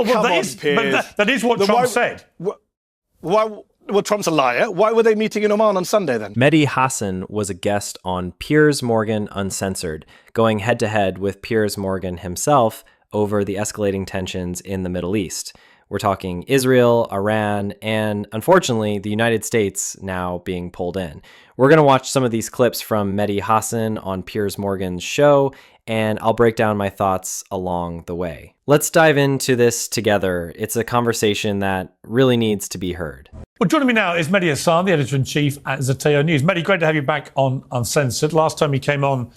Well, that is what Trump said. Why? Well, Trump's a liar. Why were they meeting in Oman on Sunday then? Mehdi Hasan was a guest on Piers Morgan Uncensored, going head-to-head with Piers Morgan himself over the escalating tensions in the Middle East. We're talking Israel, Iran, and unfortunately, the United States now being pulled in. We're going to watch some of these clips from Mehdi Hasan on Piers Morgan's show, and I'll break down my thoughts along the way. Let's dive into this together. It's a conversation that really needs to be heard. Well, joining me now is Mehdi Hasan, the editor-in-chief at Zateo News. Mehdi, great to have you back on Uncensored. Last time you came on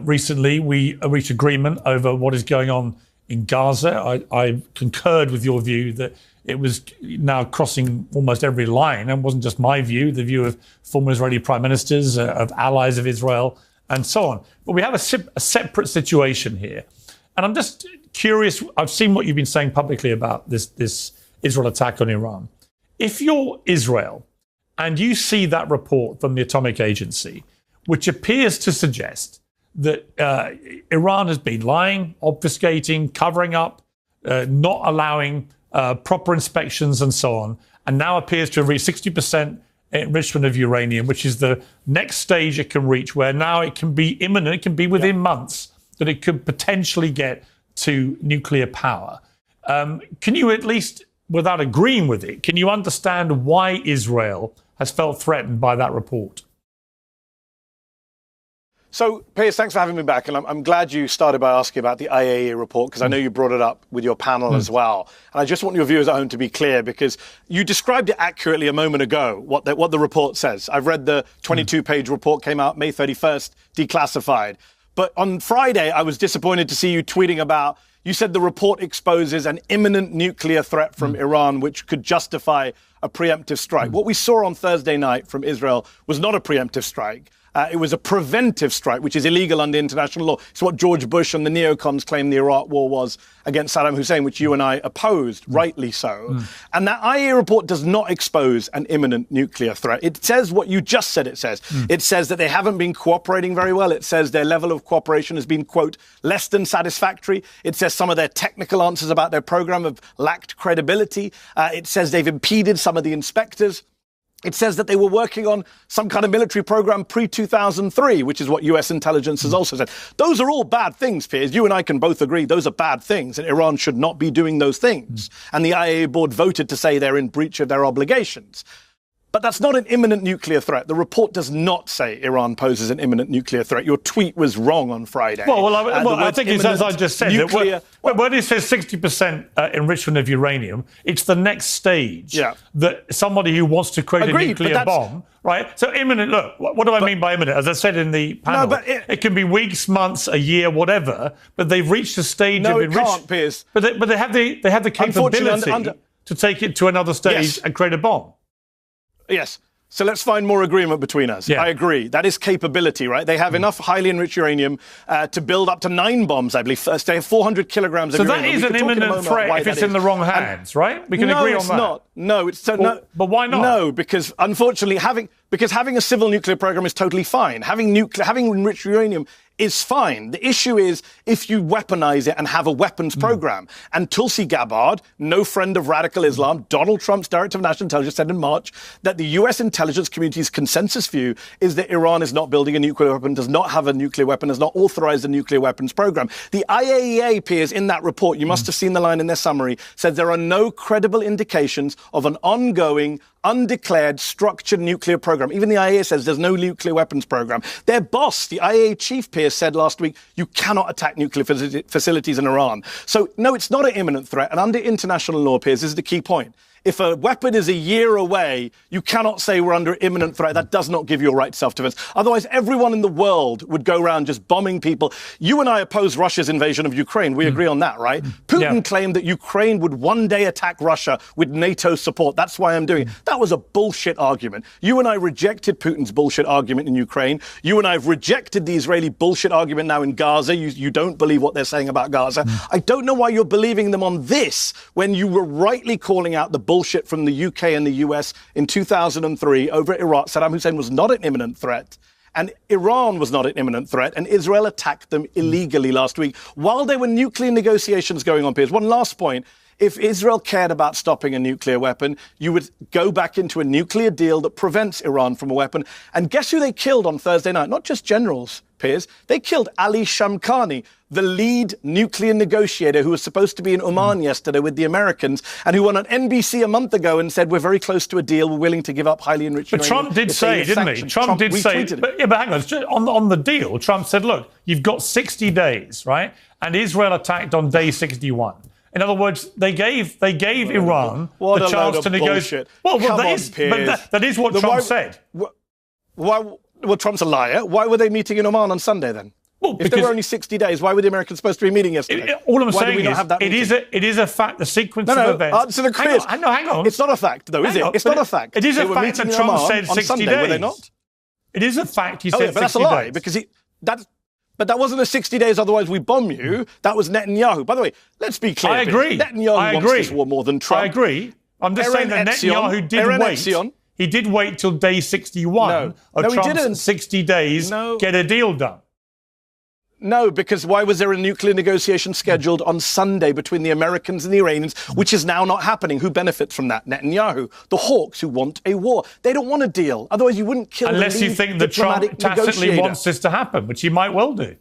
recently, we reached agreement over what is going on in Gaza. I concurred with your view that it was now crossing almost every line, and wasn't just my view, the view of former Israeli prime ministers, of allies of Israel, and so on. But we have a separate situation here. And I'm just curious, I've seen what you've been saying publicly about this Israel attack on Iran. If you're Israel and you see that report from the Atomic Agency, which appears to suggest that Iran has been lying, obfuscating, covering up, not allowing proper inspections and so on, and now appears to have reached 60% enrichment of uranium, which is the next stage it can reach, where now it can be imminent, it can be within months that it could potentially get to nuclear power. Can you, at least without agreeing with it, can you understand why Israel has felt threatened by that report? So, Piers, thanks for having me back. And I'm glad you started by asking about the IAEA report, because I know you brought it up with your panel as well. And I just want your viewers at home to be clear, because you described it accurately a moment ago, what the report says. I've read the 22-page report, came out May 31st, declassified. But on Friday, I was disappointed to see you tweeting about, you said the report exposes an imminent nuclear threat from Iran, which could justify a preemptive strike. What we saw on Thursday night from Israel was not a preemptive strike. It was a preventive strike, which is illegal under international law. It's what George Bush and the neocons claimed the Iraq war was against Saddam Hussein, which you and I opposed, rightly so. And that IAEA report does not expose an imminent nuclear threat. It says what you just said it says. It says that they haven't been cooperating very well. It says their level of cooperation has been, quote, less than satisfactory. It says some of their technical answers about their program have lacked credibility. It says they've impeded some of the inspectors. It says that they were working on some kind of military program pre-2003, which is what US intelligence has also said. Those are all bad things, Piers. You and I can both agree those are bad things, and Iran should not be doing those things. And the IAEA board voted to say they're in breach of their obligations. But that's not an imminent nuclear threat. The report does not say Iran poses an imminent nuclear threat. Your tweet was wrong on Friday. I think it's as I just said. When it says 60% enrichment of uranium, it's the next stage that somebody who wants to create a nuclear bomb, right? So imminent, look, what do I mean by imminent? As I said in the panel, it can be weeks, months, a year, whatever, but they've reached a stage of enrichment. No, it can't, Piers. But they have the capability to take it to another stage and create a bomb. Yes. So let's find more agreement between us. I agree. That is capability, right? They have enough highly enriched uranium to build up to 9 bombs, I believe. They have 400 kilograms of uranium. So that is an imminent threat if it's in the wrong hands, right? We can agree on that. No, it's not. But why not? No, because unfortunately having a civil nuclear program is totally fine. Having enriched uranium is fine. The issue is if you weaponize it and have a weapons program. And Tulsi Gabbard, no friend of radical Islam, Donald Trump's director of national intelligence, said in March that the US intelligence community's consensus view is that Iran is not building a nuclear weapon, does not have a nuclear weapon, has not authorized a nuclear weapons program. The IAEA, Piers, in that report, you must have seen the line in their summary, said there are no credible indications of an ongoing, undeclared, structured nuclear program. Even the IAEA says there's no nuclear weapons program. Their boss, the IAEA chief, Piers, said last week, you cannot attack nuclear facilities in Iran. So, no, it's not an imminent threat. And under international law, Piers, this is the key point. If a weapon is a year away, you cannot say we're under imminent threat. That does not give you a right to self-defense. Otherwise, everyone in the world would go around just bombing people. You and I oppose Russia's invasion of Ukraine. We agree on that, right? Putin claimed that Ukraine would one day attack Russia with NATO support. That's why I'm doing it. That was a bullshit argument. You and I rejected Putin's bullshit argument in Ukraine. You and I have rejected the Israeli bullshit argument now in Gaza. You don't believe what they're saying about Gaza. I don't know why you're believing them on this when you were rightly calling out the bullshit from the UK and the US in 2003 over Iraq. Saddam Hussein was not an imminent threat. And Iran was not an imminent threat, and Israel attacked them illegally last week while there were nuclear negotiations going on, Piers. One last point. If Israel cared about stopping a nuclear weapon, you would go back into a nuclear deal that prevents Iran from a weapon. And guess who they killed on Thursday night? Not just generals, Piers. They killed Ali Shamkhani, the lead nuclear negotiator who was supposed to be in Oman yesterday with the Americans and who went on NBC a month ago and said, we're very close to a deal. We're willing to give up highly enriched uranium. But Trump did say, didn't he? Trump did say, but hang on the deal, Trump said, look, you've got 60 days, right? And Israel attacked on day 61. In other words, they gave Iran the chance to negotiate. Well, that is what Trump said. Well, Trump's a liar. Why were they meeting in Oman on Sunday then? Well, if there were only 60 days, why were the Americans supposed to be meeting yesterday? All I'm saying is, it is a fact, the sequence of events. Answer the quiz. Hang on. It's not a fact, though, is it? It's not a fact. It is a fact that Trump said 60 Sunday, days. Were they not? It is a fact he said 60 days. But that's a lie, because but that wasn't a 60 days, otherwise we bomb you. That was Netanyahu. By the way, let's be clear. I agree. Netanyahu wants this war more than Trump. I agree. I'm just saying that Netanyahu did wait. He did wait till day 61 of Trump's 60 days get a deal done. No, because why was there a nuclear negotiation scheduled on Sunday between the Americans and the Iranians, which is now not happening? Who benefits from that? Netanyahu. The hawks who want a war. They don't want a deal. Otherwise, you wouldn't kill unless you think that Trump tacitly wants this to happen, which he might well do.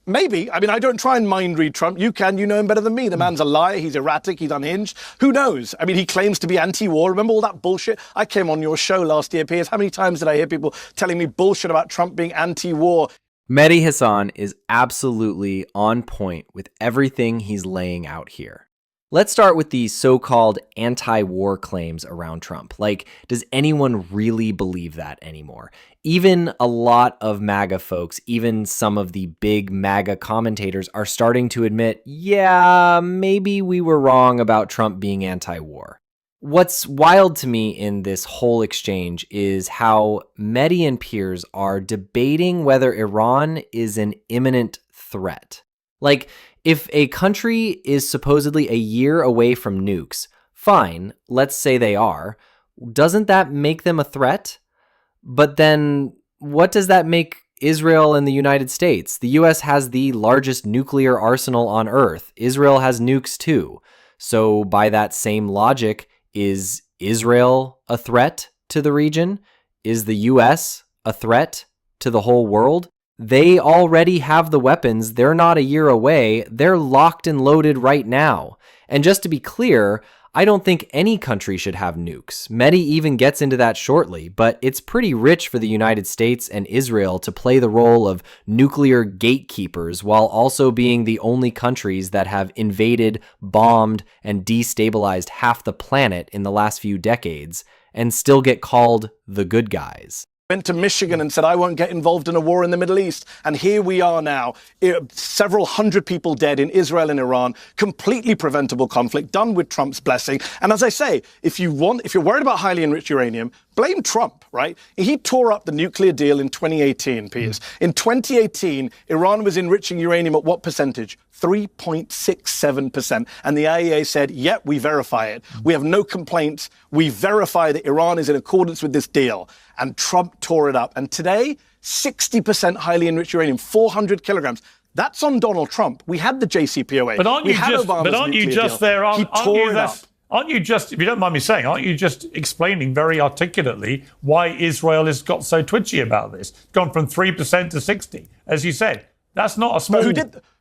Maybe. I mean, I don't try and mind read Trump. You can. You know him better than me. The man's a liar. He's erratic. He's unhinged. Who knows? I mean, he claims to be anti-war. Remember all that bullshit? I came on your show last year, Piers. How many times did I hear people telling me bullshit about Trump being anti-war? Mehdi Hasan is absolutely on point with everything he's laying out here. Let's start with the so-called anti-war claims around Trump. Like, does anyone really believe that anymore? Even a lot of MAGA folks, even some of the big MAGA commentators are starting to admit, yeah, maybe we were wrong about Trump being anti-war. What's wild to me in this whole exchange is how Mehdi and Piers are debating whether Iran is an imminent threat. Like, if a country is supposedly a year away from nukes, fine, let's say they are, doesn't that make them a threat? But then what does that make Israel and the United States? The US has the largest nuclear arsenal on Earth. Israel has nukes too. So by that same logic, is Israel a threat to the region? Is the US a threat to the whole world? They already have the weapons. They're not a year away. They're locked and loaded right now. And just to be clear, I don't think any country should have nukes. Mehdi even gets into that shortly, but it's pretty rich for the United States and Israel to play the role of nuclear gatekeepers while also being the only countries that have invaded, bombed, and destabilized half the planet in the last few decades and still get called the good guys. Went to Michigan and said, I won't get involved in a war in the Middle East. And here we are now, several hundred people dead in Israel and Iran, completely preventable conflict, done with Trump's blessing. And as I say, if you're worried about highly enriched uranium, blame Trump, right? He tore up the nuclear deal in 2018, Piers. In 2018, Iran was enriching uranium at what percentage? 3.67%. And the IAEA said, yep, we verify it. We have no complaints. We verify that Iran is in accordance with this deal. And Trump tore it up. And today, 60% highly enriched uranium, 400 kilograms. That's on Donald Trump. We had the JCPOA. But aren't you just there? Aren't you just, if you don't mind me saying, aren't you just explaining very articulately why Israel has got so twitchy about this? Gone from 3% to 60%, as you said. That's not a small...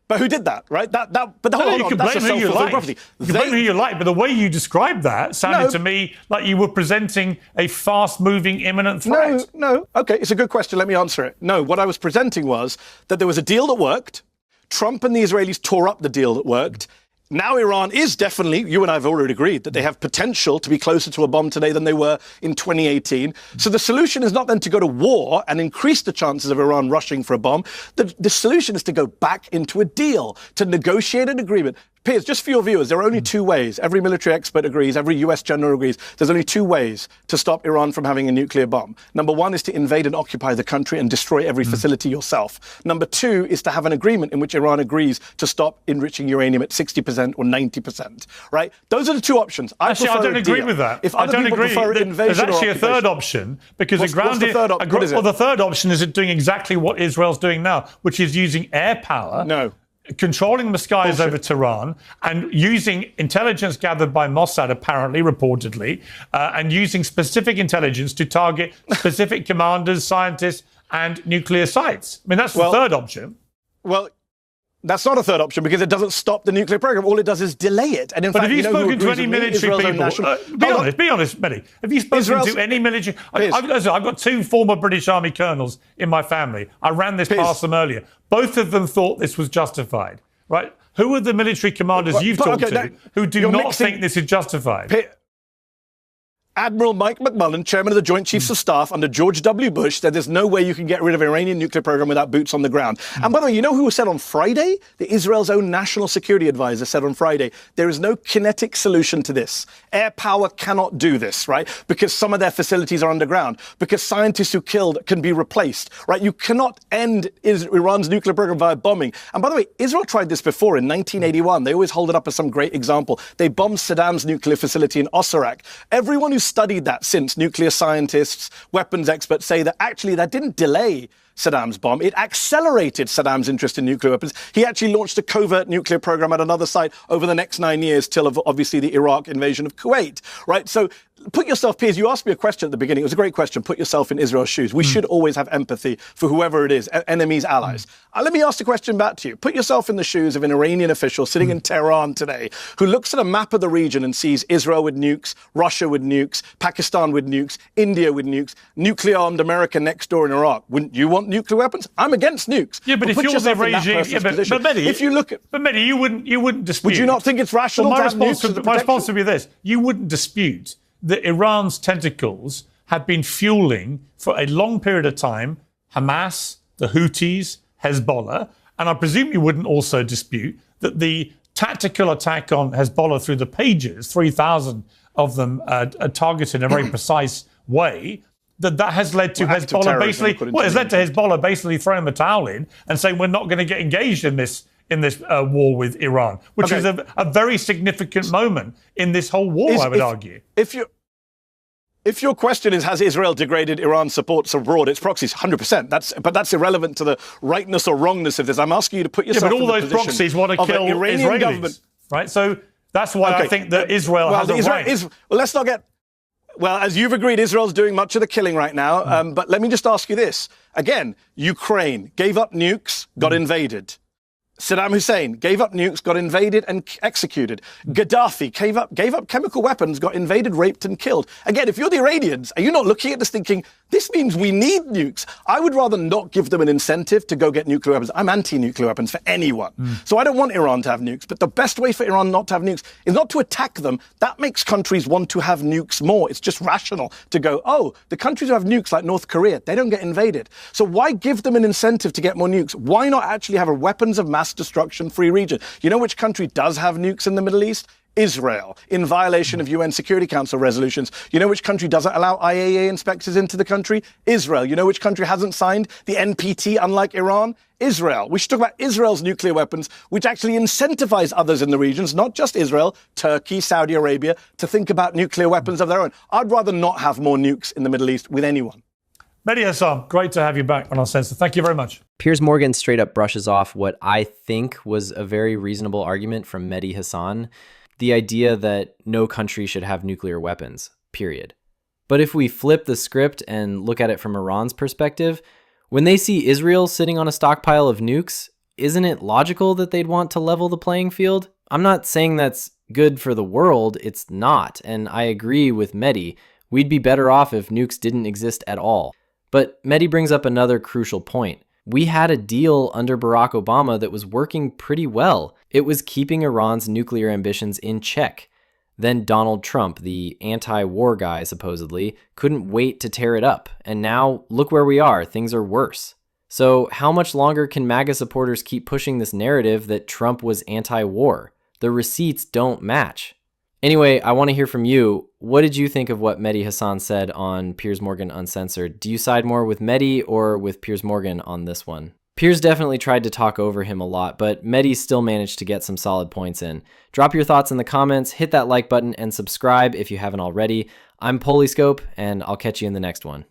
But who did that, right? But hold on, that's a self-fulfilling prophecy. You can blame who you like, but the way you described that sounded to me like you were presenting a fast-moving imminent threat. No. Okay, it's a good question. Let me answer it. No, what I was presenting was that there was a deal that worked. Trump and the Israelis tore up the deal that worked. Now Iran is definitely, you and I have already agreed, that they have potential to be closer to a bomb today than they were in 2018. So the solution is not then to go to war and increase the chances of Iran rushing for a bomb. The solution is to go back into a deal, to negotiate an agreement. Piers, just for your viewers, there are only two ways. Every military expert agrees, every US general agrees. There's only two ways to stop Iran from having a nuclear bomb. Number one is to invade and occupy the country and destroy every facility yourself. Number two is to have an agreement in which Iran agrees to stop enriching uranium at 60% or 90%, right? Those are the two options. I don't agree with that. If other people prefer invasion there's actually or a third option, because what's the third option? The third option is doing exactly what Israel's doing now, which is using air power. No. controlling the skies over Tehran and using intelligence gathered by Mossad, apparently, reportedly, and using specific intelligence to target specific commanders, scientists, and nuclear sites. I mean, that's the third option. Well, that's not a third option because it doesn't stop the nuclear program. All it does is delay it. And in fact, have you spoken to any military people? Be honest, Mehdi. Have you spoken to any military? I've got 2 former British Army colonels in my family. I ran this past them earlier. Both of them thought this was justified, right? Who are the military commanders you've talked to who do not think this is justified? Admiral Mike McMullen, chairman of the Joint Chiefs of Staff under George W. Bush, said there's no way you can get rid of Iranian nuclear program without boots on the ground. And by the way, you know who said on Friday? The Israel's own national security advisor said on Friday, there is no kinetic solution to this. Air power cannot do this, right? Because some of their facilities are underground. Because scientists who killed can be replaced, right? You cannot end Iran's nuclear program via bombing. And by the way, Israel tried this before in 1981. They always hold it up as some great example. They bombed Saddam's nuclear facility in Osirak. Everyone who studied that since, nuclear scientists, weapons experts, say that actually that didn't delay Saddam's bomb. It accelerated Saddam's interest in nuclear weapons. He actually launched a covert nuclear program at another site over the next 9 years till obviously the Iraq invasion of Kuwait, right? So put yourself, Piers, you asked me a question at the beginning. It was a great question. Put yourself in Israel's shoes. We should always have empathy for whoever it is, enemies, allies. Let me ask the question back to you. Put yourself in the shoes of an Iranian official sitting in Tehran today who looks at a map of the region and sees Israel with nukes, Russia with nukes, Pakistan with nukes, India with nukes, nuclear-armed America next door in Iraq. Wouldn't you want nuclear weapons? I'm against nukes. Yeah, but if you're the regime, Mehdi, if you look at, Mehdi, you wouldn't dispute. Would you not think it's rational to have nukes? My response would be this: you wouldn't dispute that Iran's tentacles have been fueling for a long period of time Hamas, the Houthis, Hezbollah, and I presume you wouldn't also dispute that the tactical attack on Hezbollah through the pages, 3,000 of them targeted in a very precise way, that has led to Hezbollah basically throwing the towel in and saying we're not going to get engaged in this war with Iran, which is a very significant moment in this whole war, I would argue. If your question is, has Israel degraded Iran's supports abroad, its proxies, 100%. But that's irrelevant to the rightness or wrongness of this. I'm asking you to put yourself in the position but all those proxies want to kill Iranian Israelis, government. Right? So that's why I think that Israel has a right. Let's not get... Well, as you've agreed, Israel's doing much of the killing right now. But let me just ask you this. Again, Ukraine gave up nukes, got invaded. Saddam Hussein gave up nukes, got invaded and executed. Gaddafi gave up chemical weapons, got invaded, raped and killed. Again, if you're the Iranians, are you not looking at this thinking, this means we need nukes? I would rather not give them an incentive to go get nuclear weapons. I'm anti-nuclear weapons for anyone. So I don't want Iran to have nukes. But the best way for Iran not to have nukes is not to attack them. That makes countries want to have nukes more. It's just rational to go, oh, the countries who have nukes like North Korea, they don't get invaded. So why give them an incentive to get more nukes? Why not actually have a weapons of mass destruction-free region? You know which country does have nukes in the Middle East? Israel, in violation of UN Security Council resolutions. You know which country doesn't allow IAEA inspectors into the country? Israel. You know which country hasn't signed the NPT, unlike Iran? Israel. We should talk about Israel's nuclear weapons, which actually incentivize others in the regions, not just Israel, Turkey, Saudi Arabia, to think about nuclear weapons of their own. I'd rather not have more nukes in the Middle East with anyone. Mehdi Hasan, great to have you back on Uncensored. Thank you very much. Piers Morgan straight up brushes off what I think was a very reasonable argument from Mehdi Hasan. The idea that no country should have nuclear weapons, period. But if we flip the script and look at it from Iran's perspective, when they see Israel sitting on a stockpile of nukes, isn't it logical that they'd want to level the playing field? I'm not saying that's good for the world, it's not, and I agree with Mehdi. We'd be better off if nukes didn't exist at all. But Mehdi brings up another crucial point. We had a deal under Barack Obama that was working pretty well. It was keeping Iran's nuclear ambitions in check. Then Donald Trump, the anti-war guy supposedly, couldn't wait to tear it up. And now look where we are, things are worse. So how much longer can MAGA supporters keep pushing this narrative that Trump was anti-war? The receipts don't match. Anyway, I want to hear from you. What did you think of what Mehdi Hasan said on Piers Morgan Uncensored? Do you side more with Mehdi or with Piers Morgan on this one? Piers definitely tried to talk over him a lot, but Mehdi still managed to get some solid points in. Drop your thoughts in the comments, hit that like button, and subscribe if you haven't already. I'm Polyscope, and I'll catch you in the next one.